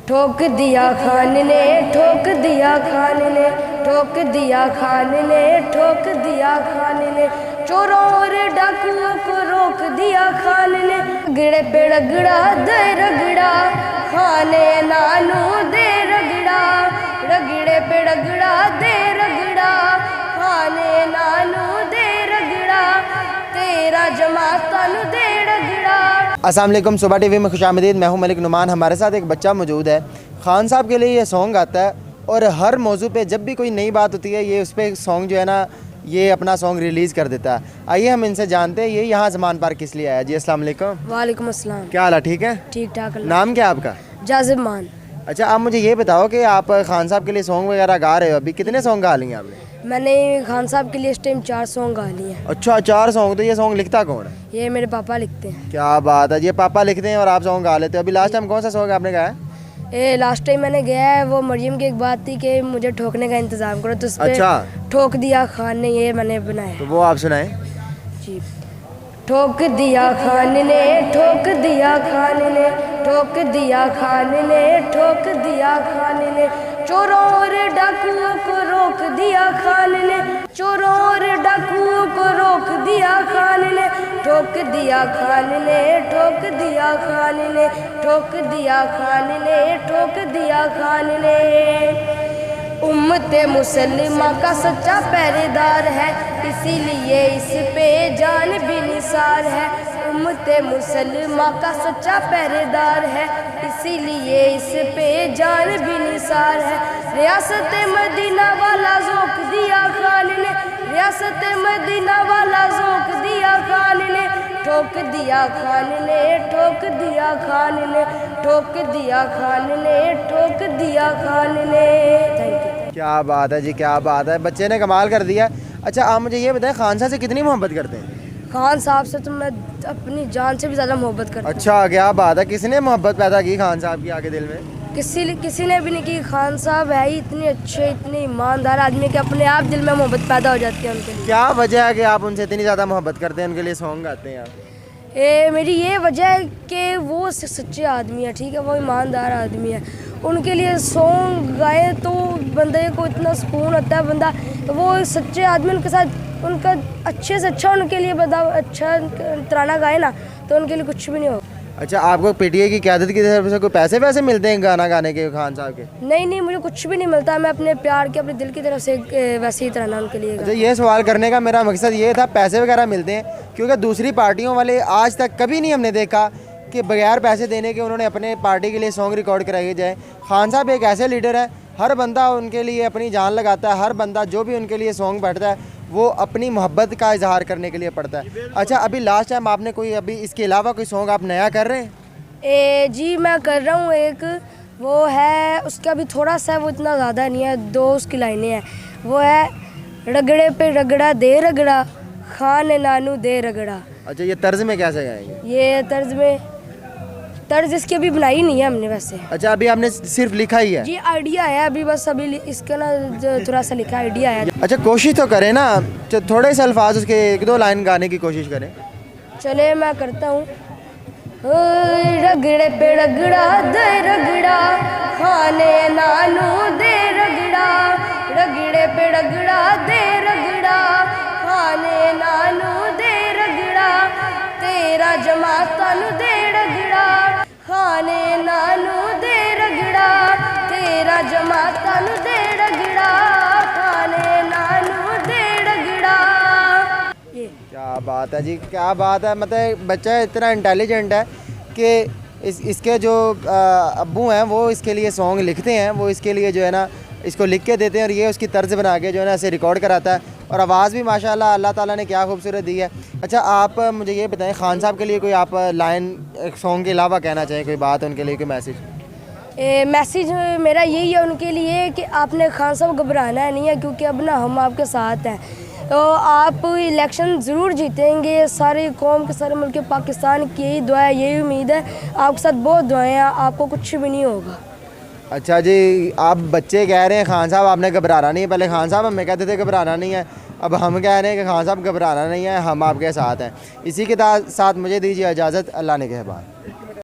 ठोक दिया खान ने, ठोक दिया खान ने, ठोक दिया खान ने, ठोक दिया खान ने, चोरों और डाकुओं को रोक दिया खान ने। गिड़े पे रगड़ा दे रगड़ा, खाने नानू दे रगड़ा, रगड़े पे रगड़ा दे रगड़ा, खाने नानू दे रगड़ा, तेरा जमाता नु दे रगड़ा। अस्सलाम वालेकुम, सुबह टीवी में खुशामदीद। मैं हूं मलिक नुमान। हमारे साथ एक बच्चा मौजूद है। खान साहब के लिए ये सॉन्ग आता है और हर मौजू पे जब भी कोई नई बात होती है ये उस पर सॉन्ग जो है ना ये अपना सॉन्ग रिलीज़ कर देता है। आइए हम इनसे जानते हैं ये यहाँ ज़मान पार्क किस लिए आया। जी अस्सलाम वालेकुम। वालेकुम अस्सलाम। क्या हाल है? ठीक है, ठीक ठाक। नाम क्या है आपका? जाजिब मान। अच्छा, आप मुझे ये बताओ कि आप खान साहब के लिए सॉन्ग वगैरह गा रहे हो, अभी कितने सॉन्ग गा लिए आपने? मैंने खान साहब के लिए इस टाइम 4 सॉन्ग गा लिए हैं। अच्छा, 4 सॉन्ग। तो ये सॉन्ग लिखता कौन है? ये मेरे पापा लिखते हैं। क्या बात है, ये पापा लिखते हैं और आप सॉन्ग गा लेते हो। अभी लास्ट टाइम कौन सा सॉन्ग आपने गाया? ये लास्ट टाइम मैंने गया है, वो मरियम की एक बात थी कि मुझे ठोकने का इंतज़ाम करो, तो उस पे अच्छा, ठोक दिया खान ने, ये मैंने बनाया। तो वो आप सुनाएं। जी। ठोक दिया खान ने, ठोक दिया खान ने, ठोक दिया खान ने, ठोक दिया खान ने, चोरों और डाकुओं को रोक दिया खान ने, चोरों और डाकुओं को रोक दिया खान ने, ठोक दिया खान ने, ठोक दिया खान ने, ठोक दिया खान ने, ठोक दिया खान ने। उम्मते मुसलमा का सच्चा पहरेदार है, इसीलिए इस पे जान भी निसार है। उम्मते मुसलमा का सच्चा पहरेदार है, इसीलिए इस पे जान भी निसार है। रियासत मदीना वाला ज़ोक दिया खान ने, रियासत मदीना वाला ज़ोक दिया खान ने, ठोक दिया खान ने, ठोक दिया खान ने, ठोक दिया खान ने, ठोक दिया खान ने। Thank you. क्या बात है जी, क्या बात है, बच्चे ने कमाल कर दिया। अच्छा, आप मुझे ये बताएं खान साहब से कितनी मोहब्बत करते हैं? खान साहब से तो मैं अपनी जान से भी ज़्यादा मोहब्बत करता हूँ। अच्छा, क्या बात है, किसने मोहब्बत पैदा की खान साहब की आगे दिल में? किसी ने भी नहीं की। खान साहब है ही इतने अच्छे, इतने ईमानदार आदमी कि अपने आप दिल में मोहब्बत पैदा हो जाती है उनके लिए। क्या वजह है कि आप उनसे इतनी ज़्यादा मोहब्बत करते हैं, उनके लिए सॉन्ग गाते हैं आप? मेरी ये वजह है कि वो सच्चे आदमी है, ठीक है, वो ईमानदार आदमी है। उनके लिए सॉन्ग गाए तो बंदे को इतना सुकून होता है। बंदा वो सच्चे आदमी उनके साथ उनका अच्छे से अच्छा उनके लिए बंदा अच्छा तराना गाए ना तो उनके लिए कुछ भी नहीं होगा। अच्छा, आपको पीटीआई की क़यादत की तरफ से कोई पैसे वैसे मिलते हैं गाना गाने के खान साहब के? नहीं, मुझे कुछ भी नहीं मिलता। मैं अपने प्यार के, अपने दिल की तरफ से वैसे ही तराना उनके लिए। अच्छा, ये सवाल करने का मेरा मकसद ये था, पैसे वगैरह मिलते हैं? क्योंकि दूसरी पार्टियों वाले आज तक कभी नहीं हमने देखा कि बगैर पैसे देने के उन्होंने अपने पार्टी के लिए सॉन्ग रिकॉर्ड कराए जाए। खान साहब एक ऐसे लीडर है, हर बंदा उनके लिए अपनी जान लगाता है। हर बंदा जो भी उनके लिए सॉन्ग पढ़ता है वो अपनी मोहब्बत का इजहार करने के लिए पढ़ता है। अच्छा, अभी लास्ट टाइम आपने कोई, अभी इसके अलावा कोई सॉन्ग आप नया कर रहे हैं? जी मैं कर रहा हूँ एक, वो है उसका भी थोड़ा सा, वो इतना ज़्यादा नहीं है, 2 उसकी लाइनें हैं। वो है रगड़े पे रगड़ा दे रगड़ा, खान नानू दे रगड़ा। अच्छा, ये तर्ज में कैसे गाएंगे? ये तर्ज इसकी अभी बनाई नहीं है हमने वैसे। अच्छा, अभी आपने सिर्फ लिखा ही है? जी आइडिया है अभी, बस अभी इसका ना थोड़ा सा लिखा आइडिया है। अच्छा, कोशिश तो करें ना, थोड़े से अल्फाज उसके 1-2 लाइन गाने की कोशिश करें। चले मैं करता हूँ। रगड़े पे रगड़ा दे रगड़ा, खाने नानू दे रगड़ा, रगड़े पे रगड़ा दे रगड़ा, खाने नानू दे रगड़ा, तेरा जमाता नु दे रगड़ा, खाने नानू दे रगड़ा, तेरा जमाता नु दे रगड़ा, खाने नानू दे रगड़ा। ये क्या बात है जी, क्या बात है। मतलब बच्चा इतना इंटेलिजेंट है कि इसके जो अब्बू हैं वो इसके लिए सॉन्ग लिखते हैं, वो इसके लिए जो है ना इसको लिख के देते हैं और ये उसकी तर्ज बना के जो है ना इसे रिकॉर्ड कराता है। और आवाज़ भी माशाल्लाह अल्लाह ताला ने क्या खूबसूरत दी है। अच्छा, आप मुझे ये बताएं खान साहब के लिए कोई आप लाइन सॉन्ग के अलावा कहना चाहें, कोई बात उनके लिए, कोई मैसेज? मैसेज मेरा यही है उनके लिए कि आपने खान साहब घबराना नहीं है, क्योंकि अब ना हम आपके साथ हैं। तो आप इलेक्शन ज़रूर जीतेंगे। सारी कौम के, सारे मुल्क पाकिस्तान की यही दुआ है, यही उम्मीद है। आपके साथ बहुत दुआएं हैं, आपको कुछ भी नहीं होगा। अच्छा जी, आप बच्चे कह रहे हैं खान साहब आपने घबराना नहीं है। पहले खान साहब हमें कहते थे घबराना नहीं है, अब हम कह रहे हैं कि खान साहब घबराना नहीं है, हम आपके साथ हैं। इसी के साथ मुझे दीजिए इजाज़त। अल्लाह ने कहबान।